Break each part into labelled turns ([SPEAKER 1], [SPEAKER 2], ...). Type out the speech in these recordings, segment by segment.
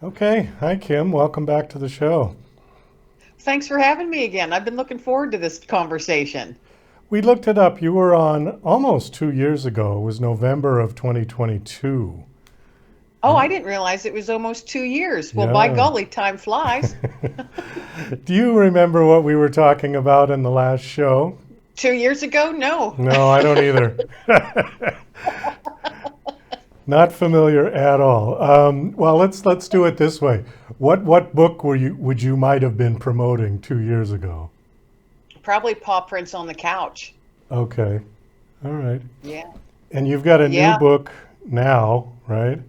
[SPEAKER 1] Okay. Hi, Kim. Welcome back to the show.
[SPEAKER 2] Thanks for having me again. I've been looking forward to this conversation.
[SPEAKER 1] We looked it up. You were on almost 2 years ago. It was November of 2022.
[SPEAKER 2] Oh,
[SPEAKER 1] Yeah.
[SPEAKER 2] I didn't realize it was almost 2 years. Well, by
[SPEAKER 1] Yeah.
[SPEAKER 2] golly, time flies.
[SPEAKER 1] Do you remember what we were talking about in the last show?
[SPEAKER 2] 2 years ago? No.
[SPEAKER 1] No, I don't either. Not familiar at all. Well, let's do it this way. What book would you might have been promoting 2 years ago?
[SPEAKER 2] Probably Paw Prints on the couch.
[SPEAKER 1] Okay. All right.
[SPEAKER 2] Yeah.
[SPEAKER 1] And you've got a new
[SPEAKER 2] Yeah.
[SPEAKER 1] book now, right?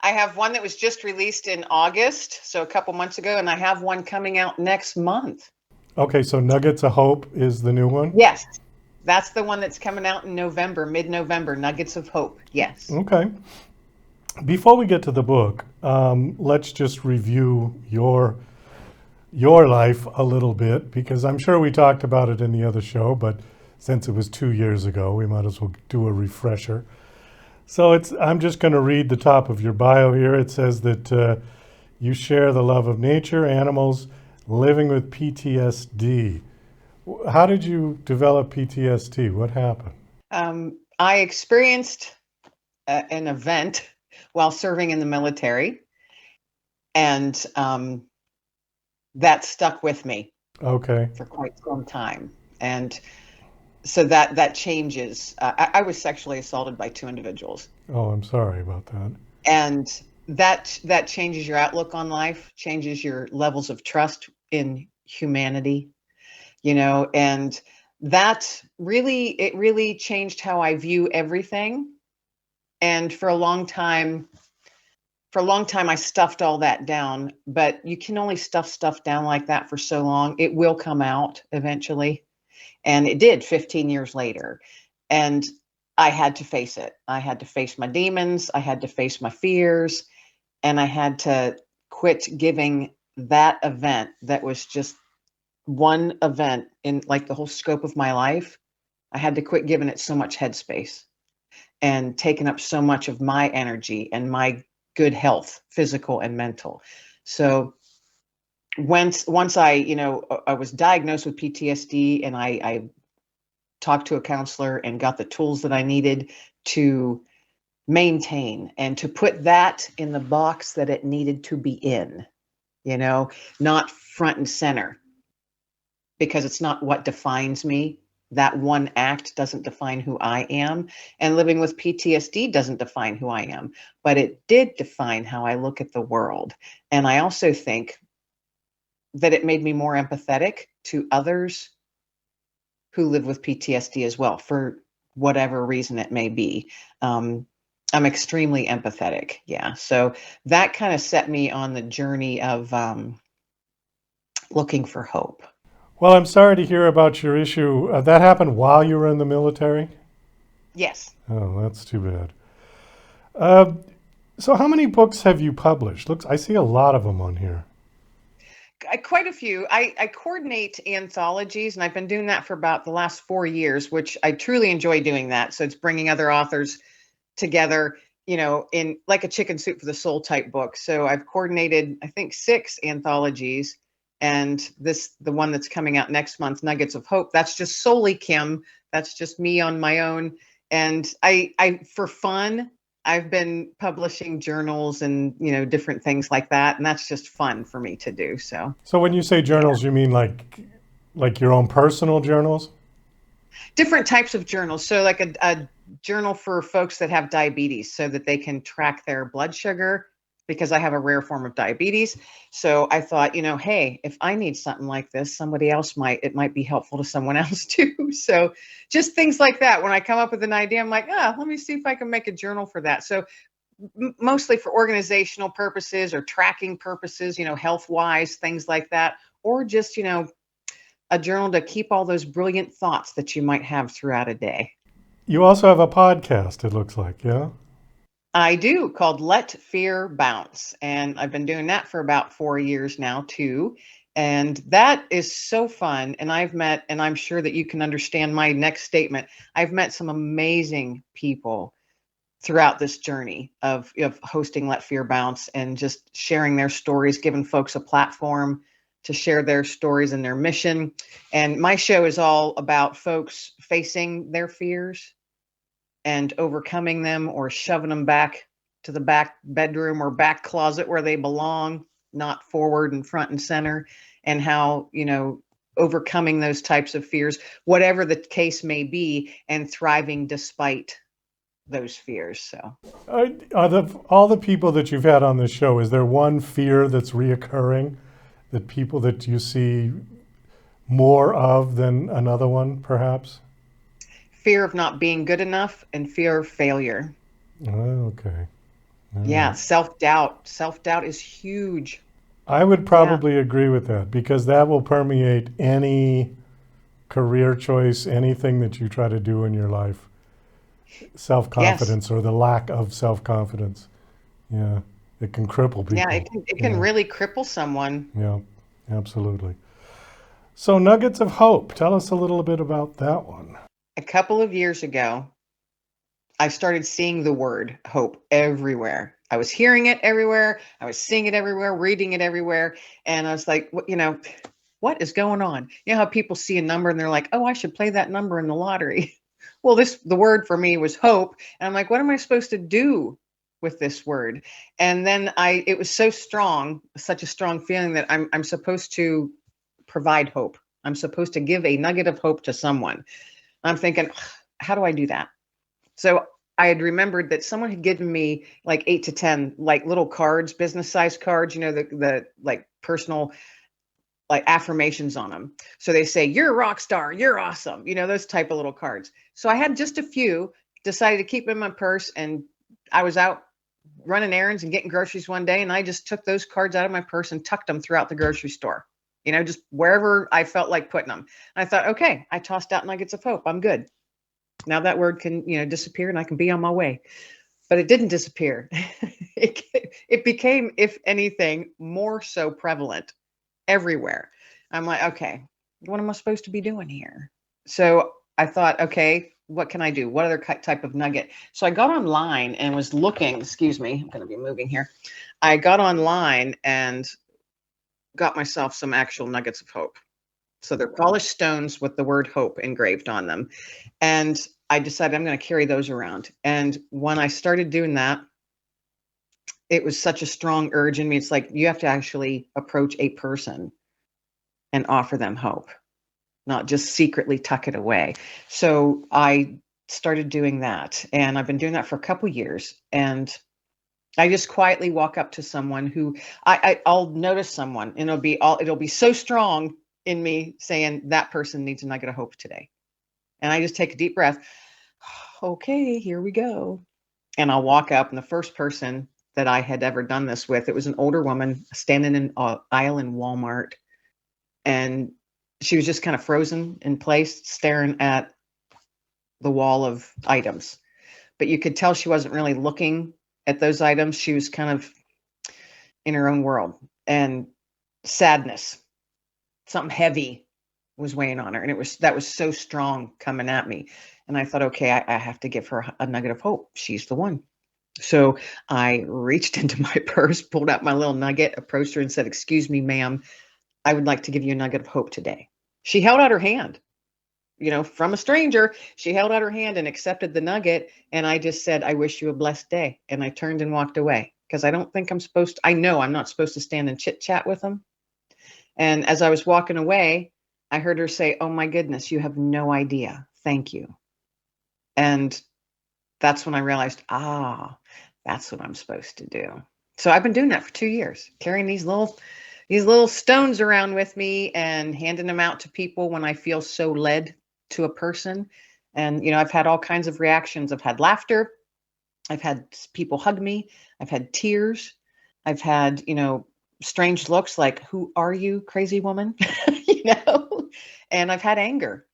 [SPEAKER 2] I have one that was just released in August, so a couple months ago, and I have one coming out next month.
[SPEAKER 1] Okay, so Nuggets of Hope is the new one.
[SPEAKER 2] Yes. That's the one that's coming out in November, mid-November, Nuggets of Hope. Yes.
[SPEAKER 1] Okay. Before we get to the book, let's just review your life a little bit because I'm sure we talked about it in the other show, but since it was 2 years ago, we might as well do a refresher. So I'm just going to read the top of your bio here. It says that you share the love of nature, animals, living with PTSD. How did you develop PTSD? What happened?
[SPEAKER 2] I experienced an event while serving in the military, and that stuck with me
[SPEAKER 1] Okay.
[SPEAKER 2] for quite some time. And so that changes. I was sexually assaulted by two individuals,
[SPEAKER 1] Oh, I'm sorry about that.
[SPEAKER 2] and that changes your outlook on life, changes your levels of trust in humanity, and that really changed how I view everything. And for a long time I stuffed all that down, but you can only stuff down like that for so long. It will come out eventually. And it did 15 years later. And I had to face it. I had to face my demons. I had to face my fears. And I had to quit giving that event that was just one event in like the whole scope of my life. I had to quit giving it so much headspace and taking up so much of my energy and my good health, physical and mental. So once I was diagnosed with PTSD, and I talked to a counselor and got the tools that I needed to maintain and to put that in the box that it needed to be in, you know, not front and center, because it's not what defines me. That one act doesn't define who I am. And living with PTSD doesn't define who I am, but it did define how I look at the world. And I also think that it made me more empathetic to others who live with PTSD as well, for whatever reason it may be. Um, I'm extremely empathetic. Yeah. So that kind of set me on the journey of looking for hope.
[SPEAKER 1] Well, I'm sorry to hear about your issue. That happened while you were in the military?
[SPEAKER 2] Yes.
[SPEAKER 1] Oh, that's too bad. Uh, so, how many books have you published? Looks, I see a lot of them on here.
[SPEAKER 2] Quite a few. I coordinate anthologies, and I've been doing that for about the last 4 years, which I truly enjoy doing that. So it's bringing other authors together, in like a chicken soup for the soul type book. So I've coordinated, I think, 6 anthologies, and the one that's coming out next month, Nuggets of Hope. That's just solely Kim. That's just me on my own, and I for fun. I've been publishing journals and different things like that, and that's just fun for me to do. So
[SPEAKER 1] So, when you say
[SPEAKER 2] yeah,
[SPEAKER 1] journals, you mean like your own personal journals?
[SPEAKER 2] different types of journals. So like a journal for folks that have diabetes, so that they can track their blood sugar, because I have a rare form of diabetes. So I thought, hey, if I need something like this, somebody else it might be helpful to someone else too. So just things like that. When I come up with an idea, I'm like, let me see if I can make a journal for that. So mostly for organizational purposes or tracking purposes, health wise, things like that, or just, a journal to keep all those brilliant thoughts that you might have throughout a day.
[SPEAKER 1] You also have a podcast, it looks like, yeah?
[SPEAKER 2] I do, called Let Fear Bounce. And I've been doing that for about 4 years now, too. And that is so fun. And I'm sure that you can understand my next statement. I've met some amazing people throughout this journey of hosting Let Fear Bounce and just sharing their stories, giving folks a platform to share their stories and their mission. And my show is all about folks facing their fears and overcoming them, or shoving them back to the back bedroom or back closet where they belong, not forward and front and center, and how, overcoming those types of fears, whatever the case may be, and thriving despite those fears. So
[SPEAKER 1] All the people that you've had on the show, is there one fear that's reoccurring, that people that you see more of than another one, perhaps?
[SPEAKER 2] fear of not being good enough and fear of failure.
[SPEAKER 1] Oh, okay. All
[SPEAKER 2] Yeah,
[SPEAKER 1] right.
[SPEAKER 2] self-doubt. Self-doubt is huge.
[SPEAKER 1] I would
[SPEAKER 2] Yeah.
[SPEAKER 1] probably agree with that, because that will permeate any career choice, anything that you try to do in your life. Self
[SPEAKER 2] Yes.
[SPEAKER 1] confidence or the lack of self confidence. Yeah, it can cripple
[SPEAKER 2] Yeah,
[SPEAKER 1] people.
[SPEAKER 2] it can
[SPEAKER 1] Yeah,
[SPEAKER 2] really cripple someone.
[SPEAKER 1] yeah, absolutely. So, nuggets of hope. Tell us a little bit about that one.
[SPEAKER 2] A couple of years ago, I started seeing the word hope everywhere. I was hearing it everywhere. I was seeing it everywhere, reading it everywhere. And I was like, what is going on? You know how people see a number and they're like, oh, I should play that number in the lottery. Well, the word for me was hope. And I'm like, what am I supposed to do with this word? And then it was so strong, such a strong feeling that I'm supposed to provide hope. I'm supposed to give a nugget of hope to someone. I'm thinking, how do I do that? So I had remembered that someone had given me like 8 to 10 like little cards, business size cards, the like personal like affirmations on them. So they say, you're a rock star, you're awesome, those type of little cards. So I had just a few, decided to keep them in my purse. And I was out running errands and getting groceries one day. And I just took those cards out of my purse and tucked them throughout the grocery store, just wherever I felt like putting them. And I thought, okay, I tossed out nuggets of hope. I'm good. Now that word can, disappear and I can be on my way. But it didn't disappear. it, it became, if anything, more so prevalent everywhere. I'm like, okay, what am I supposed to be doing here? So I thought, okay, what can I do? What other type of nugget? So I got online and was looking, excuse me, I'm going to be moving here. I got online and got myself some actual nuggets of hope. So they're polished stones with the word hope engraved on them. And I decided I'm going to carry those around. And when I started doing that, it was such a strong urge in me. It's like you have to actually approach a person and offer them hope, not just secretly tuck it away. So I started doing that, and I've been doing that for a couple years. And I just quietly walk up to someone who I'll notice someone, and it'll be so strong in me saying that person needs a nugget of hope today. And I just take a deep breath. Okay, here we go. And I'll walk up, and the first person that I had ever done this with, it was an older woman standing in an aisle in Walmart, and she was just kind of frozen in place, staring at the wall of items. But you could tell she wasn't really looking at those items. She was kind of in her own world, and sadness, something heavy was weighing on her. And that was so strong coming at me. And I thought, okay, I have to give her a nugget of hope. She's the one. So I reached into my purse, pulled out my little nugget, approached her and said, excuse me, ma'am, I would like to give you a nugget of hope today. She held out her hand, from a stranger. She held out her hand and accepted the nugget. And I just said, I wish you a blessed day. And I turned and walked away, because I don't think I know I'm not supposed to stand and chit chat with them. And as I was walking away, I heard her say, oh my goodness, you have no idea. Thank you. And that's when I realized, that's what I'm supposed to do. So I've been doing that for 2 years, carrying these little stones around with me and handing them out to people when I feel so led to a person. And, I've had all kinds of reactions. I've had laughter. I've had people hug me. I've had tears. I've had, strange looks like, who are you, crazy woman? you know, and I've had anger.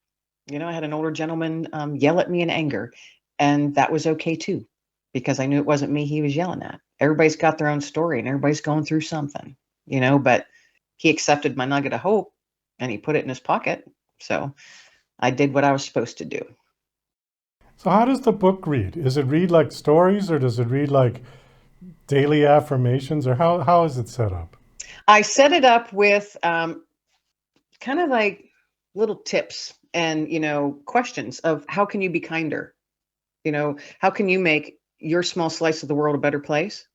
[SPEAKER 2] I had an older gentleman yell at me in anger, and that was okay too, because I knew it wasn't me he was yelling at. Everybody's got their own story and everybody's going through something, but he accepted my nugget of hope and he put it in his pocket. So I did what I was supposed to do.
[SPEAKER 1] So how does the book read? Is it read like stories, or does it read like daily affirmations, or how is it set up?
[SPEAKER 2] I set it up with kind of like little tips and, questions of how can you be kinder? How can you make your small slice of the world a better place?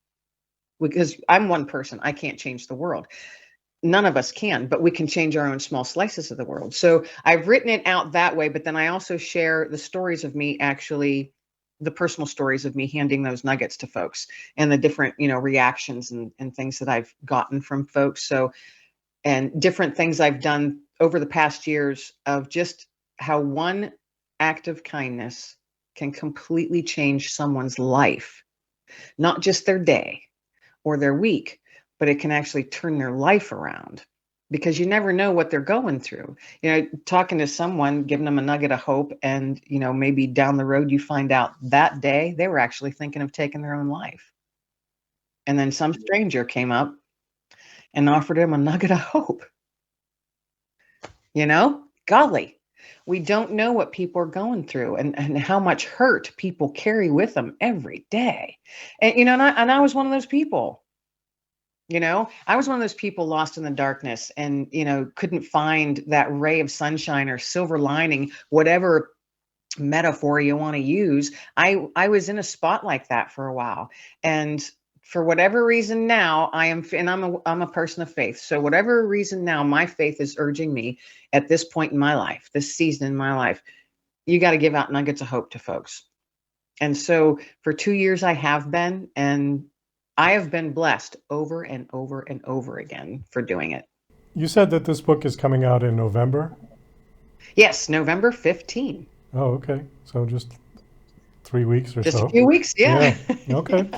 [SPEAKER 2] Because I'm one person, I can't change the world. None of us can, but we can change our own small slices of the world. So I've written it out that way, but then I also share the stories of me, actually, the personal stories of me handing those nuggets to folks, and the different, reactions and things that I've gotten from folks. So, and different things I've done over the past years of just how one act of kindness can completely change someone's life, not just their day or their week, but it can actually turn their life around, because you never know what they're going through. Talking to someone, giving them a nugget of hope, and, maybe down the road you find out that day they were actually thinking of taking their own life. And then some stranger came up and offered him a nugget of hope. Golly, we don't know what people are going through, and how much hurt people carry with them every day. And I was one of those people. I was one of those people lost in the darkness, and, couldn't find that ray of sunshine or silver lining, whatever metaphor you want to use. I was in a spot like that for a while. And for whatever reason now, I'm a person of faith. So whatever reason now, my faith is urging me at this point in my life, this season in my life, you got to give out nuggets of hope to folks. And so for 2 years I have been, and I have been blessed over and over and over again for doing it.
[SPEAKER 1] You said that this book is coming out in November.
[SPEAKER 2] Yes, November 15.
[SPEAKER 1] Oh, okay. So just 3 weeks or
[SPEAKER 2] Just a
[SPEAKER 1] so.
[SPEAKER 2] few weeks, yeah.
[SPEAKER 1] Yeah. Okay.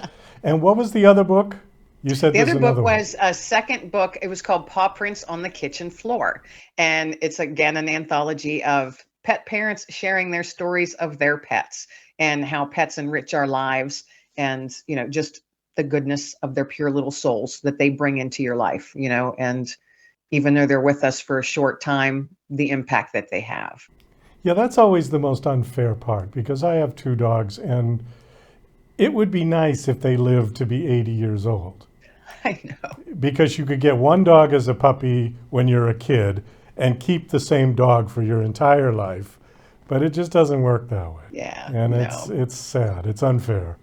[SPEAKER 1] And what was the other book? You said
[SPEAKER 2] The
[SPEAKER 1] there's
[SPEAKER 2] other
[SPEAKER 1] another
[SPEAKER 2] book
[SPEAKER 1] one.
[SPEAKER 2] was a second book. It was called Paw Prints on the Kitchen Floor. And it's, again, an anthology of pet parents sharing their stories of their pets and how pets enrich our lives, and, just the goodness of their pure little souls that they bring into your life, and even though they're with us for a short time, the impact that they have.
[SPEAKER 1] Yeah, that's always the most unfair part, because I have two dogs, and it would be nice if they lived to be 80 years old,
[SPEAKER 2] I know.
[SPEAKER 1] because you could get one dog as a puppy when you're a kid and keep the same dog for your entire life, but it just doesn't work that way.
[SPEAKER 2] Yeah,
[SPEAKER 1] And
[SPEAKER 2] no.
[SPEAKER 1] it's sad. It's unfair.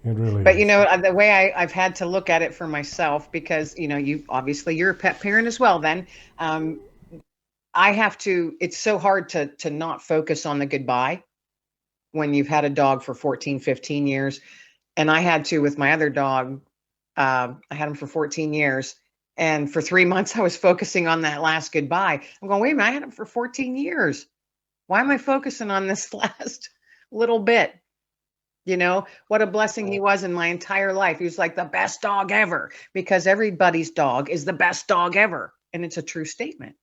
[SPEAKER 1] It really
[SPEAKER 2] But,
[SPEAKER 1] is.
[SPEAKER 2] the way I've had to look at it for myself, because, you're a pet parent as well, then, um, I have to, it's so hard to not focus on the goodbye when you've had a dog for 14, 15 years. And I had to with my other dog. I had him for 14 years. And for 3 months, I was focusing on that last goodbye. I'm going, wait a minute, I had him for 14 years. Why am I focusing on this last little bit? What a blessing he was in my entire life. He was like the best dog ever, because everybody's dog is the best dog ever. And it's a true statement,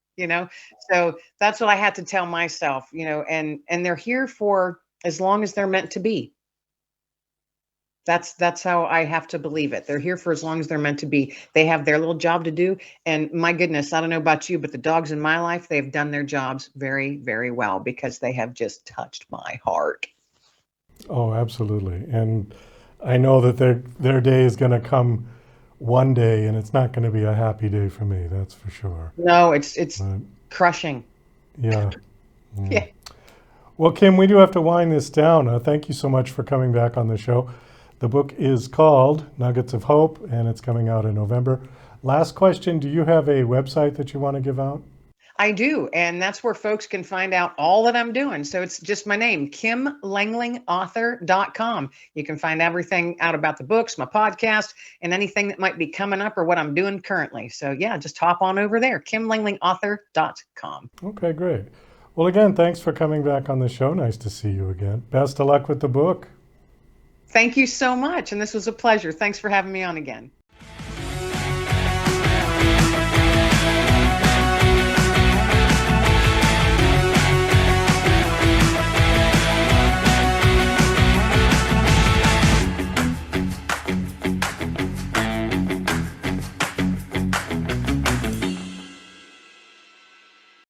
[SPEAKER 2] So that's what I had to tell myself, and they're here for as long as they're meant to be. That's how I have to believe it. They're here for as long as they're meant to be. They have their little job to do. And my goodness, I don't know about you, but the dogs in my life, they've done their jobs very, very well, because they have just touched my heart.
[SPEAKER 1] Oh, absolutely. And I know that their day is going to come one day, and it's not going to be a happy day for me. That's for sure.
[SPEAKER 2] No, it's
[SPEAKER 1] But
[SPEAKER 2] crushing.
[SPEAKER 1] yeah, yeah.
[SPEAKER 2] Yeah.
[SPEAKER 1] Well, Kim, we do have to wind this down. Thank you so much for coming back on the show. The book is called Nuggets of Hope, and it's coming out in November. Last question: do you have a website that you want to give out?
[SPEAKER 2] I do. And that's where folks can find out all that I'm doing. So it's just my name, KimLenglingAuthor.com. You can find everything out about the books, my podcast, and anything that might be coming up or what I'm doing currently. So yeah, just hop on over there, KimLenglingAuthor.com.
[SPEAKER 1] Okay, great. Well, again, thanks for coming back on the show. Nice to see you again. Best of luck with the book.
[SPEAKER 2] Thank you so much. And this was a pleasure. Thanks for having me on again.